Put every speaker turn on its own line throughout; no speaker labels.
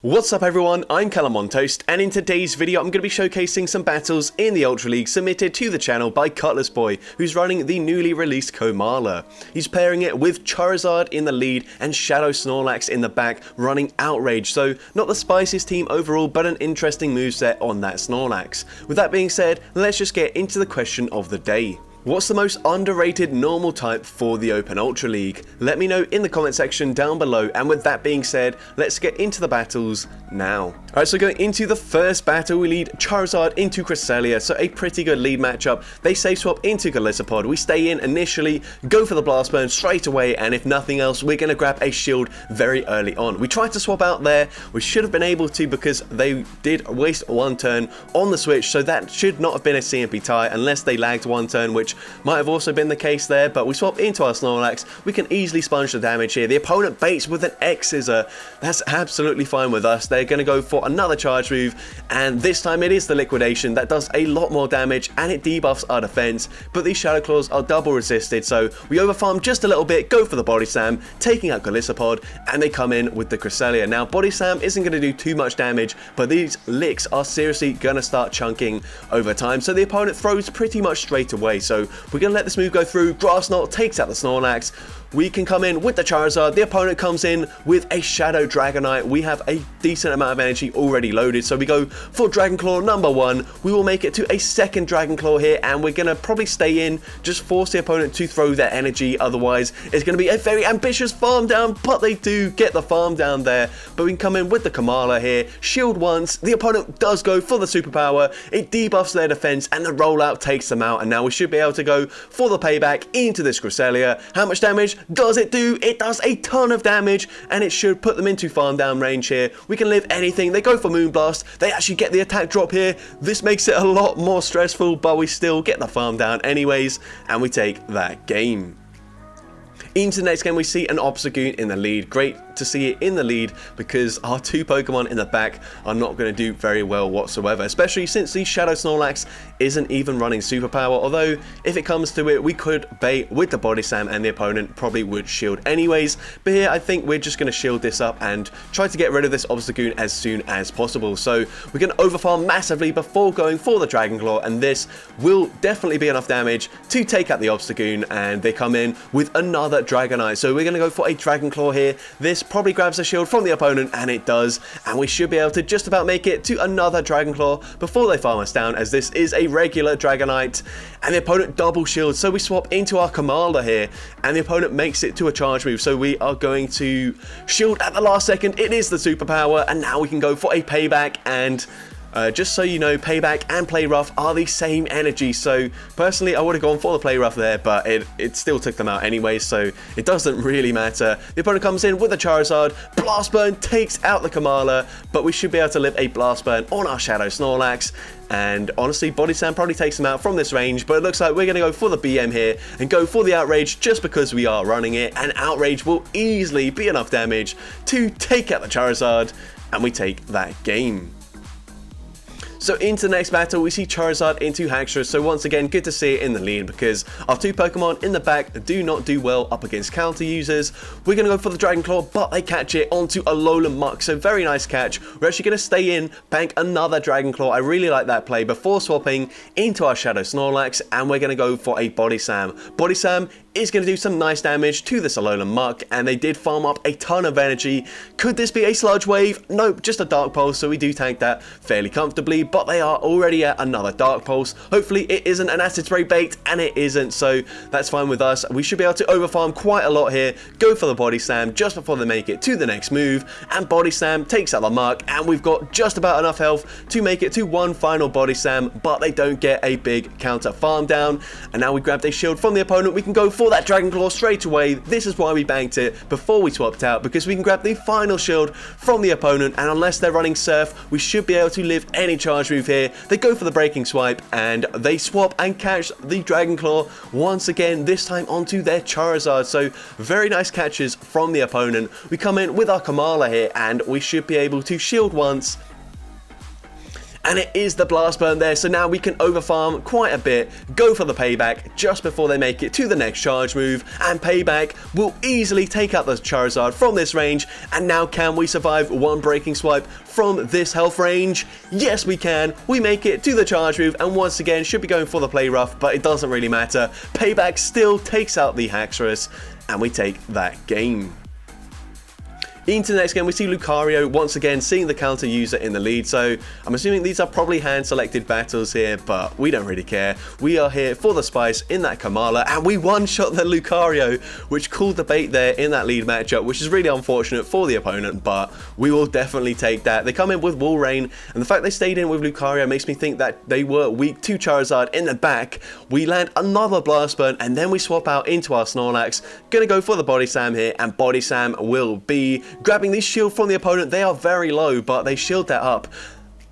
What's up everyone, I'm CallumOnToast, and in today's video I'm going to be showcasing some battles in the Ultra League submitted to the channel by Cutlass Boy, who's running the newly released Komala. He's pairing it with Charizard in the lead and Shadow Snorlax in the back, running Outrage, so not the spiciest team overall, but an interesting moveset on that Snorlax. With that being said, let's just get into the question of the day. What's the most underrated normal type for the Open Ultra League? Let me know in the comment section down below, and with that being said, let's get into the battles now. Alright, so going into the first battle, we lead Charizard into Cresselia, so a pretty good lead matchup. They safe swap into Golisopod. We stay in initially, go for the Blast Burn straight away, and if nothing else, we're going to grab a shield very early on. We tried to swap out there, we should have been able to because they did waste one turn on the switch, so that should not have been a CMP tie unless they lagged one turn, which might have also been the case there, but we swap into our Snorlax. We can easily sponge the damage here. The opponent baits with an X-Scissor. That's absolutely fine with us. They're going to go for another charge move, and this time it is the Liquidation that does a lot more damage and it debuffs our defense, but these Shadow Claws are double resisted, so we overfarm just a little bit, go for the Body Slam, taking out Golisopod, and they come in with the Cresselia. Now, Body Slam isn't going to do too much damage, but these licks are seriously going to start chunking over time, so the opponent throws pretty much straight away, so we're going to let this move go through. Grass Knot takes out the Snorlax. We can come in with the Charizard. The opponent comes in with a Shadow Dragonite. We have a decent amount of energy already loaded, so we go for Dragon Claw number one. We will make it to a second Dragon Claw here, and we're going to probably stay in, just force the opponent to throw their energy. Otherwise, it's going to be a very ambitious farm down, but they do get the farm down there. But we can come in with the Komala here, shield once. The opponent does go for the superpower. It debuffs their defense, and the rollout takes them out. And now we should be able to go for the payback into this Cresselia. How much damage does it do? It does a ton of damage, and it should put them into farm down range here. We can live anything. They go for Moonblast. They actually get the attack drop here. This makes it a lot more stressful, but we still get the farm down anyways, and we take that game. Into the next game, we see an Obstagoon in the lead. Great to see it in the lead because our two Pokemon in the back are not going to do very well whatsoever, especially since the Shadow Snorlax isn't even running Superpower, although if it comes to it, we could bait with the Body Slam and the opponent probably would shield anyways. But here, I think we're just going to shield this up and try to get rid of this Obstagoon as soon as possible. So we're going to overfarm massively before going for the Dragon Claw, and this will definitely be enough damage to take out the Obstagoon, and they come in with another Dragonite. So we're going to go for a Dragon Claw here. This probably grabs a shield from the opponent, and it does, and we should be able to just about make it to another Dragon Claw before they farm us down, as this is a regular Dragonite, and the opponent double shields. So we swap into our Komala here, and the opponent makes it to a charge move, so we are going to shield at the last second. It is the superpower, and now we can go for a payback, and just so you know, Payback and Play Rough are the same energy, so personally I would have gone for the Play Rough there, but it still took them out anyway, so it doesn't really matter. The opponent comes in with a Charizard, Blast Burn takes out the Komala, but we should be able to live a Blast Burn on our Shadow Snorlax, and honestly, Body Slam probably takes him out from this range, but it looks like we're going to go for the BM here and go for the Outrage just because we are running it, and Outrage will easily be enough damage to take out the Charizard, and we take that game. So into the next battle, we see Charizard into Haxorus. So once again, good to see it in the lead because our two Pokemon in the back do not do well up against counter users. We're going to go for the Dragon Claw, but they catch it onto a Alolan Muck. So very nice catch. We're actually going to stay in, bank another Dragon Claw. I really like that play before swapping into our Shadow Snorlax, and we're going to go for a Body Slam. Body Slam is going to do some nice damage to this Alolan Muck, and they did farm up a ton of energy. Could this be a Sludge Wave? Nope, just a Dark Pulse, so we do tank that fairly comfortably, but they are already at another Dark Pulse. Hopefully it isn't an Acid Spray bait, and it isn't, so that's fine with us. We should be able to overfarm quite a lot here, go for the Body Slam just before they make it to the next move, and Body Slam takes out the Muck, and we've got just about enough health to make it to one final Body Slam, but they don't get a big counter farm down, and now we grabbed a shield from the opponent. We can go for that Dragon Claw straight away. This is why we banked it before we swapped out, because we can grab the final shield from the opponent, and unless they're running Surf, we should be able to live any charge move here. They go for the Breaking Swipe, and they swap and catch the Dragon Claw once again, this time onto their Charizard. So very nice catches from the opponent. We come in with our Komala here, and we should be able to shield once, and it is the blast burn there, so now we can overfarm quite a bit, go for the payback just before they make it to the next charge move, and payback will easily take out the Charizard from this range. And now can we survive one breaking swipe from this health range? Yes we can. We make it to the charge move, and once again should be going for the play rough, but it doesn't really matter. Payback still takes out the Haxorus, and we take that game. Into the next game, we see Lucario once again seeing the counter user in the lead, so I'm assuming these are probably hand-selected battles here, but we don't really care. We are here for the spice in that Komala, and we one-shot the Lucario, which called the bait there in that lead matchup, which is really unfortunate for the opponent, but we will definitely take that. They come in with Wall Rain, and the fact they stayed in with Lucario makes me think that they were weak to Charizard in the back. We land another Blast Burn, and then we swap out into our Snorlax. Gonna go for the Body Slam here, and Body Slam will be grabbing the shield from the opponent. They are very low, but they shield that up.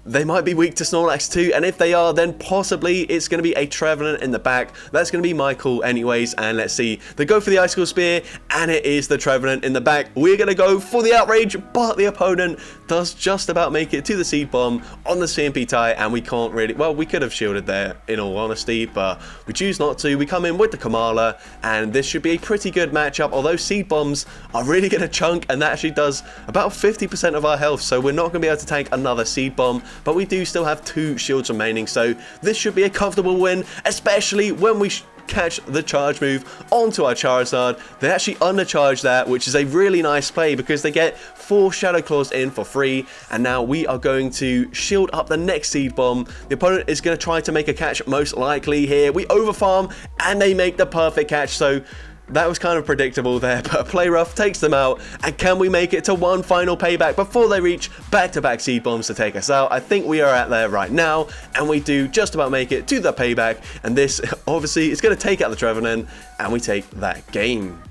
They might be weak to Snorlax too, and if they are, then possibly it's going to be a Trevenant in the back. That's going to be my call anyways, and let's see. They go for the Icicle Spear, and it is the Trevenant in the back. We're going to go for the Outrage, but the opponent does just about make it to the Seed Bomb on the CMP tie, and we can't really... Well, we could have shielded there, in all honesty, but we choose not to. We come in with the Komala, and this should be a pretty good matchup, although Seed Bombs are really going to chunk, and that actually does about 50% of our health, so we're not going to be able to tank another Seed Bomb. But we do still have 2 shields remaining, so this should be a comfortable win, especially when we catch the charge move onto our Charizard. They actually undercharge that, which is a really nice play because they get 4 Shadow Claws in for free, and now we are going to shield up the next Seed Bomb. The opponent is going to try to make a catch most likely here. We overfarm, and they make the perfect catch, so that was kind of predictable there, but Play Rough takes them out, and can we make it to one final payback before they reach back-to-back Seed Bombs to take us out? I think we are at there right now, and we do just about make it to the payback, and this obviously is going to take out the Trevenant, and we take that game.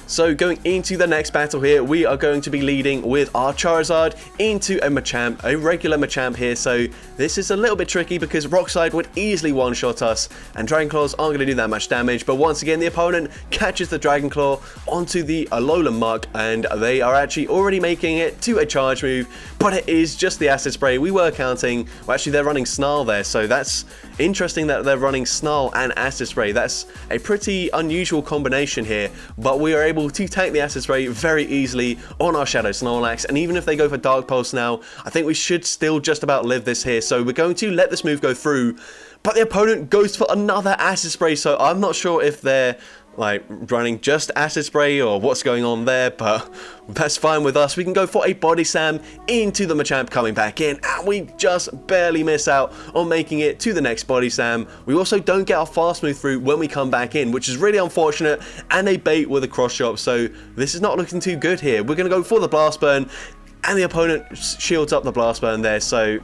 So going into the next battle here, we are going to be leading with our Charizard into a Machamp, a regular Machamp here. So this is a little bit tricky because Rock Slide would easily one-shot us, and Dragon Claws aren't going to do that much damage. But once again, the opponent catches the Dragon Claw onto the Alolan Muck, and they are actually already making it to a charge move, but it is just the Acid Spray. We were counting, well actually they're running Snarl there, so that's interesting that they're running Snarl and Acid Spray. That's a pretty unusual combination here, but we are able to tank the Acid Spray very easily on our Shadow Snorlax, and even if they go for Dark Pulse now, I think we should still just about live this here, so we're going to let this move go through, but the opponent goes for another Acid Spray, so I'm not sure if they're like running just Acid Spray or what's going on there, but that's fine with us. We can go for a Body Slam into the Machamp coming back in, and we just barely miss out on making it to the next Body Slam. We also don't get our fast move through when we come back in, which is really unfortunate, and they bait with a cross chop, so this is not looking too good here. We're going to go for the Blast Burn, and the opponent shields up the Blast Burn there, so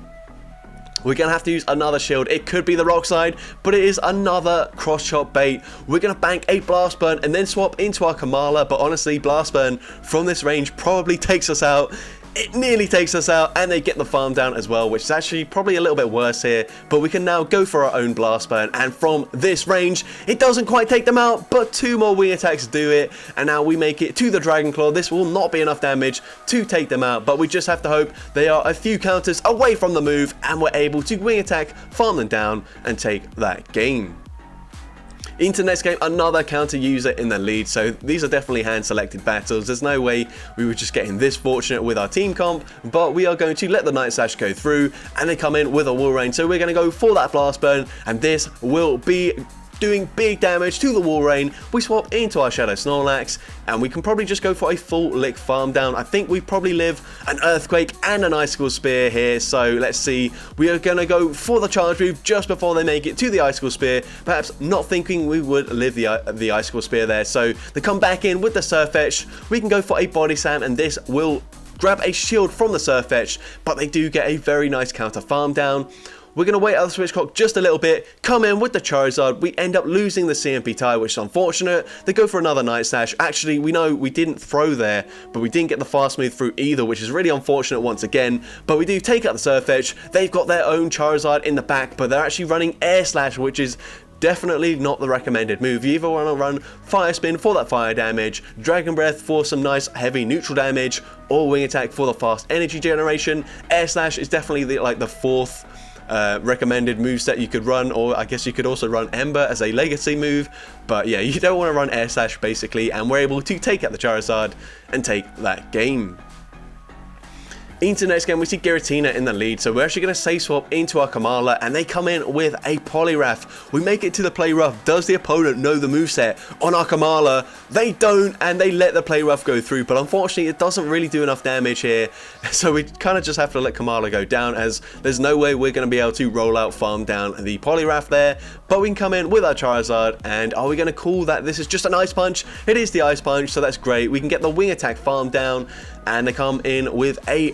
we're going to have to use another shield. It could be the Rock Slide, but it is another cross chop bait. We're going to bank a Blast Burn and then swap into our Komala, but honestly, Blast Burn from this range probably takes us out. It nearly takes us out, and they get the farm down as well, which is actually probably a little bit worse here, but we can now go for our own Blast Burn, and from this range, it doesn't quite take them out, but 2 more wing attacks do it, and now we make it to the Dragon Claw. This will not be enough damage to take them out, but we just have to hope they are a few counters away from the move, and we're able to wing attack, farm them down, and take that game. Into the next game, another counter user in the lead, so these are definitely hand-selected battles. There's no way we were just getting this fortunate with our team comp, but we are going to let the Night Slash go through, and they come in with a Wall Rain, so we're going to go for that Blast Burn, and this will be doing big damage to the Wall Rain. We swap into our Shadow Snorlax, and we can probably just go for a full lick farm down. I think we probably live an Earthquake and an Icicle Spear here, so let's see. We are going to go for the charge move just before they make it to the Icicle Spear, perhaps not thinking we would live the Icicle Spear there, so they come back in with the Surf Etch. We can go for a Body Slam, and this will grab a shield from the Surf Etch, but they do get a very nice counter farm down. We're going to wait out the switch clock just a little bit, come in with the Charizard. We end up losing the CMP tie, which is unfortunate. They go for another Night Slash. Actually, we know we didn't throw there, but we didn't get the fast move through either, which is really unfortunate once again. But we do take out the Surf Edge. They've got their own Charizard in the back, but they're actually running Air Slash, which is definitely not the recommended move. You either want to run Fire Spin for that fire damage, Dragon Breath for some nice heavy neutral damage, or Wing Attack for the fast energy generation. Air Slash is definitely the fourth recommended moveset you could run, or I guess you could also run Ember as a legacy move, but yeah, you don't want to run Air Slash basically, and we're able to take out the Charizard and take that game. Into the next game, we see Giratina in the lead, so we're actually going to Safe Swap into our Komala, and they come in with a Poliwrath. We make it to the play rough. Does the opponent know the moveset on our Komala? They don't, and they let the play rough go through, but unfortunately it doesn't really do enough damage here, so we kind of just have to let Komala go down, as there's no way we're going to be able to roll out farm down the Poliwrath there. But we can come in with our Charizard, and are we going to call that this is just an Ice Punch? It is the Ice Punch, so that's great. We can get the Wing Attack farm down, and they come in with a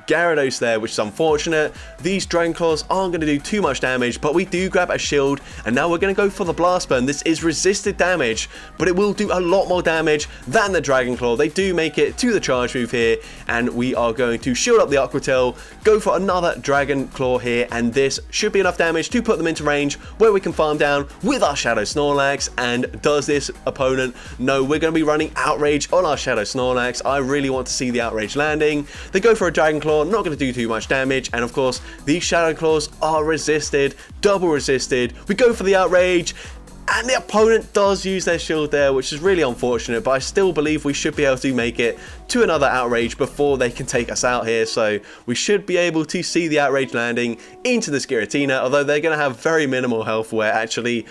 Gyarados there, which is unfortunate. These Dragon Claws aren't going to do too much damage, but we do grab a shield, and now we're going to go for the Blast Burn. This is resisted damage, but it will do a lot more damage than the Dragon Claw. They do make it to the charge move here, and we are going to shield up the Aqua Tail, go for another Dragon Claw here, and this should be enough damage to put them into range where we can farm down with our Shadow Snorlax. And does this opponent know we're going to be running Outrage on our Shadow Snorlax? I really want to see the Outrage landing. They go for a Dragon Claw, not going to do too much damage, and of course these Shadow Claws are resisted, double resisted. We go for the Outrage, and the opponent does use their shield there, which is really unfortunate, but I still believe we should be able to make it to another Outrage before they can take us out here, so we should be able to see the Outrage landing into this Giratina, although they're going to have very minimal health, where actually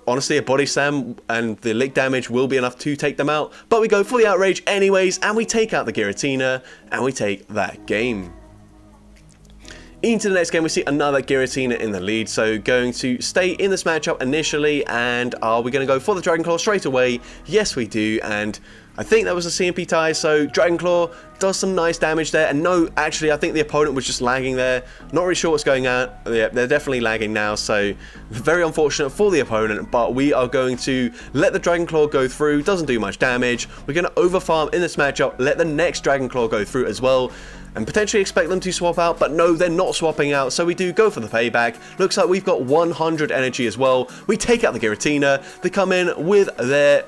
honestly, a Body Slam and the Lick damage will be enough to take them out, but we go for the Outrage anyways, and we take out the Giratina, and we take that game. Into the next game, we see another Giratina in the lead, so going to stay in this matchup initially, and are we going to go for the Dragon Claw straight away? Yes, we do, and I think that was a CMP tie, so Dragon Claw does some nice damage there, and no, actually, I think the opponent was just lagging there. Not really sure what's going on. Yeah, they're definitely lagging now, so very unfortunate for the opponent, but we are going to let the Dragon Claw go through. Doesn't do much damage. We're going to overfarm in this matchup, let the next Dragon Claw go through as well, and potentially expect them to swap out, but no, they're not swapping out, so we do go for the payback. Looks like we've got 100 energy as well. We take out the Giratina. They come in with their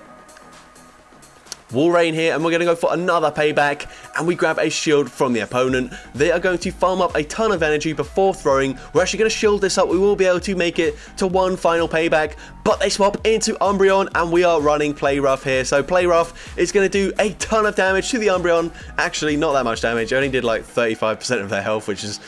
Walrein here, and we're going to go for another payback, and we grab a shield from the opponent. They are going to farm up a ton of energy before throwing. We're actually going to shield this up. We will be able to make it to one final payback, but they swap into Umbreon, and we are running Play Rough here. So Play Rough is going to do a ton of damage to the Umbreon. Actually, not that much damage. It only did like 35% of their health, which is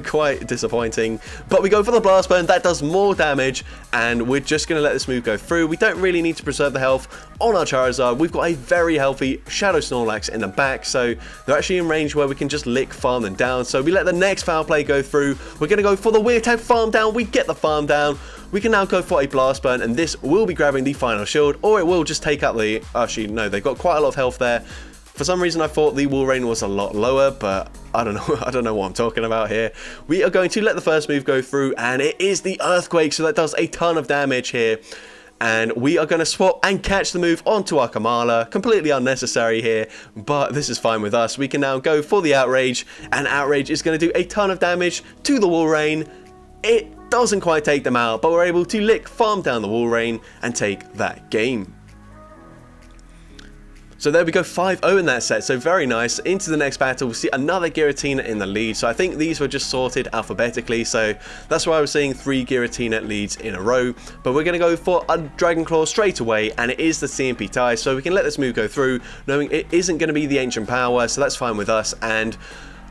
quite disappointing. But we go for the Blast Burn. That does more damage, and we're just going to let this move go through. We don't really need to preserve the health on our Charizard. We've got a very healthy Shadow Snorlax in the back, so they're actually in range where we can just lick, farm them down. So we let the next Foul Play go through. We're going to go for the Wing Attack farm down. We get the farm down. We can now go for a Blast Burn, and this will be grabbing the final shield, or it will just take out the... Actually, no, they've got quite a lot of health there. For some reason, I thought the Walrein was a lot lower, but I don't know. I don't know what I'm talking about here. We are going to let the first move go through, and it is the Earthquake, so that does a ton of damage here. And we are going to swap and catch the move onto our Komala. Completely unnecessary here, but this is fine with us. We can now go for the Outrage, and Outrage is going to do a ton of damage to the Walrein. It doesn't quite take them out, but we're able to lick, farm down the Walrein, and take that game. So there we go, 5-0 in that set, so very nice. Into the next battle, we'll see another Giratina in the lead. So I think these were just sorted alphabetically, so that's why I was seeing 3 Giratina leads in a row. But we're going to go for a Dragon Claw straight away, and it is the CMP tie, so we can let this move go through, knowing it isn't going to be the Ancient Power, so that's fine with us. And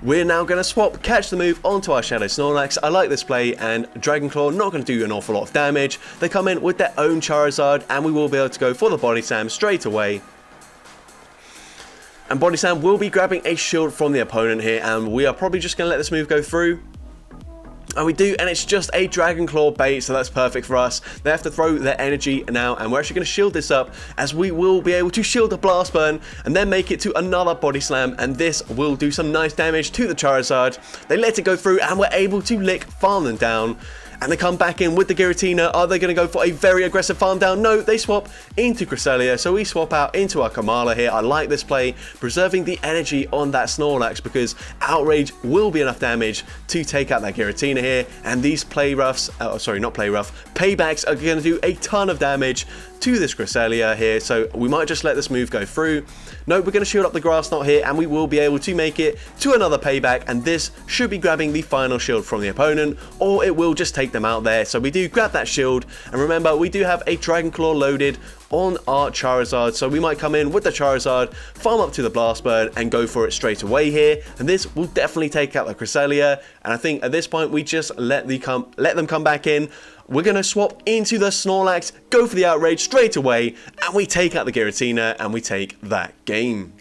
we're now going to swap, catch the move onto our Shadow Snorlax. I like this play, and Dragon Claw not going to do an awful lot of damage. They come in with their own Charizard, and we will be able to go for the Body Slam straight away. And Body Slam will be grabbing a shield from the opponent here, and we are probably just going to let this move go through. And we do, and it's just a Dragon Claw bait, so that's perfect for us. They have to throw their energy now, and we're actually going to shield this up, as we will be able to shield the Blast Burn, and then make it to another Body Slam, and this will do some nice damage to the Charizard. They let it go through, and we're able to lick, farm them down. and they come back in with the Giratina. Are they going to go for a very aggressive farm down? No, they swap into Cresselia, so we swap out into our Komala here. I like this play, preserving the energy on that Snorlax, because Outrage will be enough damage to take out that Giratina here, and these paybacks are going to do a ton of damage to this Cresselia here, so we might just let this move go through. No, we're going to shield up the Grass Knot here, and we will be able to make it to another payback, and this should be grabbing the final shield from the opponent, or it will just take them out there. So we do grab that shield, and remember, we do have a Dragon Claw loaded on our Charizard, so we might come in with the Charizard, farm up to the Blast Bird, and go for it straight away here, and this will definitely take out the Cresselia. And I think at this point we just let them come back in. We're going to swap into the Snorlax, go for the Outrage straight away, and we take out the Giratina, and we take that game.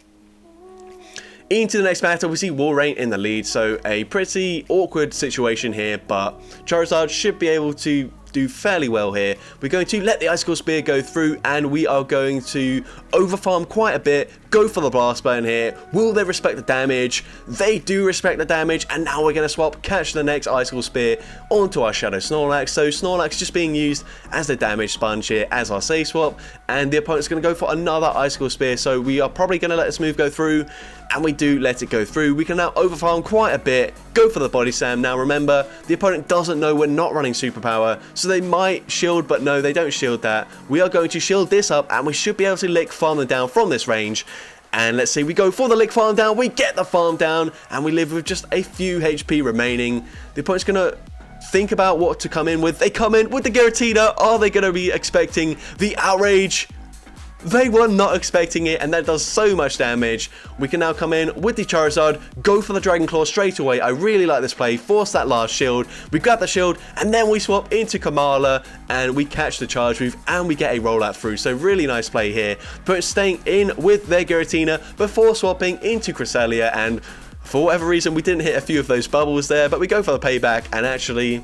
Into the next battle, we see Walrein in the lead, so a pretty awkward situation here, but Charizard should be able to do fairly well here. We're going to let the Icicle Spear go through, and we are going to overfarm quite a bit, go for the Blast Burn here. Will they respect the damage? They do respect the damage, and now we're going to swap, catch the next Icicle Spear onto our Shadow Snorlax. So Snorlax just being used as the damage sponge here as our save swap, and the opponent's going to go for another Icicle Spear, so we are probably going to let this move go through, and we do let it go through. We can now overfarm quite a bit, go for the Body Slam. Now remember, the opponent doesn't know we're not running Superpower, so they might shield, but no, they don't shield that. We are going to shield this up, and we should be able to lick farm them down from this range. And let's see, we go for the lick farm down, we get the farm down, and we live with just a few HP remaining. The opponent's going to think about what to come in with. They come in with the Giratina. Are they going to be expecting the Outrage? They were not expecting it, and that does so much damage. We can now come in with the Charizard, go for the Dragon Claw straight away. I really like this play, force that last shield. We grab the shield, and then we swap into Komala, and we catch the charge move, and we get a rollout through. So really nice play here. But staying in with their Giratina before swapping into Cresselia, and for whatever reason, we didn't hit a few of those bubbles there, but we go for the payback, and actually,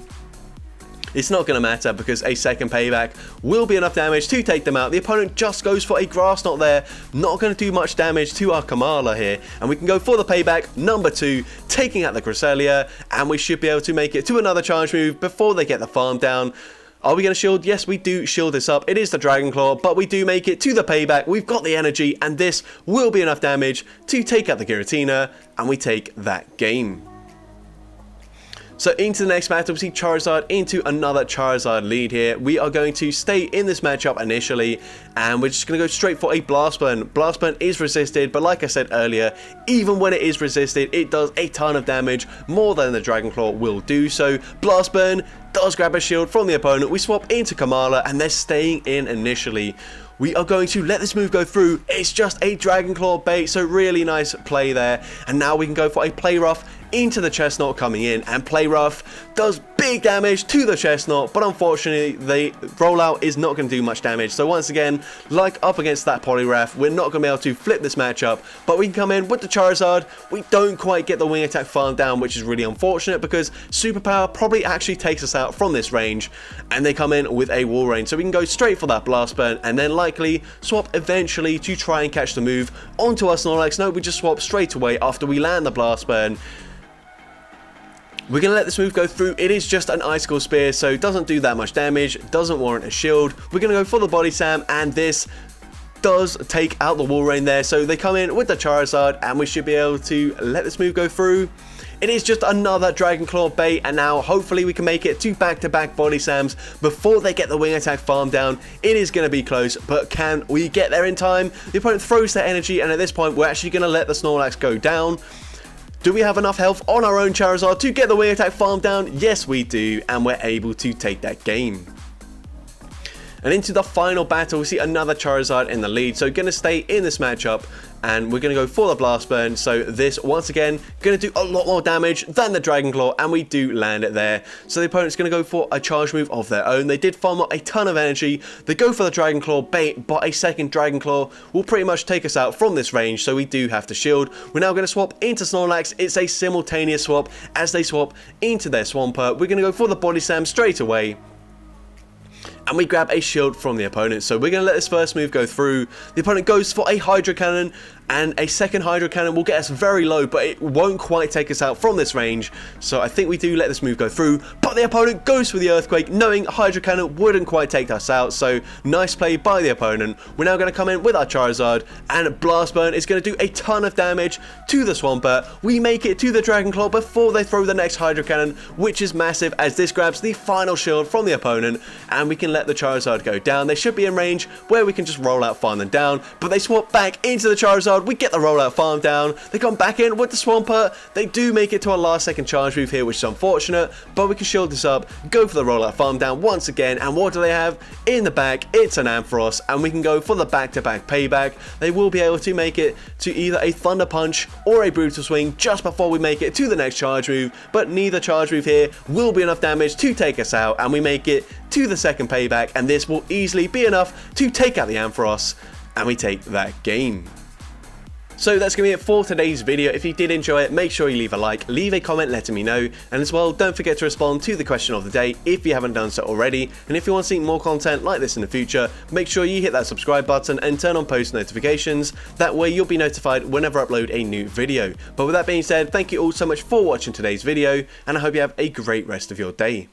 it's not going to matter because a second payback will be enough damage to take them out. The opponent just goes for a Grass Knot there, not going to do much damage to our Komala here, and we can go for the payback number 2, taking out the Cresselia, and we should be able to make it to another charge move before they get the farm down. Are we going to shield? Yes, we do shield this up. It is the Dragon Claw, but we do make it to the payback. We've got the energy, and this will be enough damage to take out the Giratina, and we take that game. So into the next battle, we see Charizard into another Charizard lead here. We are going to stay in this matchup initially, and we're just going to go straight for a Blast Burn. Blast Burn is resisted, but like I said earlier, even when it is resisted, it does a ton of damage, more than the Dragon Claw will do. So Blast Burn does grab a shield from the opponent. We swap into Komala, and they're staying in initially. We are going to let this move go through. It's just a Dragon Claw bait, so really nice play there. And now we can go for a Play Rough into the Chestnut coming in, and Play Rough does big damage to the Chestnut, but unfortunately the rollout is not going to do much damage. So once again, like up against that Poliwrath, we're not going to be able to flip this matchup, but we can come in with the Charizard. We don't quite get the Wing Attack farm down, which is really unfortunate because Superpower probably actually takes us out from this range, and they come in with a Walrein, so we can go straight for that Blast Burn and then likely swap eventually to try and catch the move onto our Snorlax. No, we just swap straight away after we land the Blast Burn. We're going to let this move go through. It is just an Icicle Spear, so it doesn't do that much damage, doesn't warrant a shield. We're going to go for the Body Slam, and this does take out the Walrein there. So they come in with the Charizard, and we should be able to let this move go through. It is just another Dragon Claw bait, and now hopefully we can make it to back-to-back Body Slams before they get the Wing Attack farm down. It is going to be close, but can we get there in time? The opponent throws their energy, and at this point we're actually going to let the Snorlax go down. Do we have enough health on our own Charizard to get the Wing Attack farm down? Yes, we do, and we're able to take that game. And into the final battle, we see another Charizard in the lead, so going to stay in this matchup, and we're going to go for the Blast Burn. So this, once again, going to do a lot more damage than the Dragon Claw, and we do land it there. So the opponent's going to go for a charge move of their own. They did farm up a ton of energy. They go for the Dragon Claw bait, but a second Dragon Claw will pretty much take us out from this range, so we do have to shield. We're now going to swap into Snorlax. It's a simultaneous swap as they swap into their Swampert. We're going to go for the Body Slam straight away. and we grab a shield from the opponent. So we're going to let this first move go through. The opponent goes for a Hydro Cannon, and a second Hydro Cannon will get us very low, but it won't quite take us out from this range. So I think we do let this move go through, but the opponent goes for the Earthquake, knowing Hydro Cannon wouldn't quite take us out. So nice play by the opponent. We're now going to come in with our Charizard, and Blast Burn is going to do a ton of damage to the Swampert. We make it to the Dragon Claw before they throw the next Hydro Cannon, which is massive, as this grabs the final shield from the opponent, and we can let the Charizard go down. They should be in range where we can just roll out, farm them down, but they swap back into the Charizard. We get the rollout farm down. They come back in with the Swampert. They do make it to a last second charge move here, which is unfortunate, but we can shield this up, go for the rollout farm down once again, and what do they have in the back? It's an Ampharos, and we can go for the back-to-back payback. They will be able to make it to either a Thunder Punch or a Brutal Swing just before we make it to the next charge move, but neither charge move here will be enough damage to take us out, and we make it to the second payback, and this will easily be enough to take out the Ampharos, and we take that game. So that's going to be it for today's video. If you did enjoy it, make sure you leave a like, leave a comment letting me know, and as well, don't forget to respond to the question of the day if you haven't done so already. And if you want to see more content like this in the future, make sure you hit that subscribe button and turn on post notifications. That way you'll be notified whenever I upload a new video. But with that being said, thank you all so much for watching today's video, and I hope you have a great rest of your day.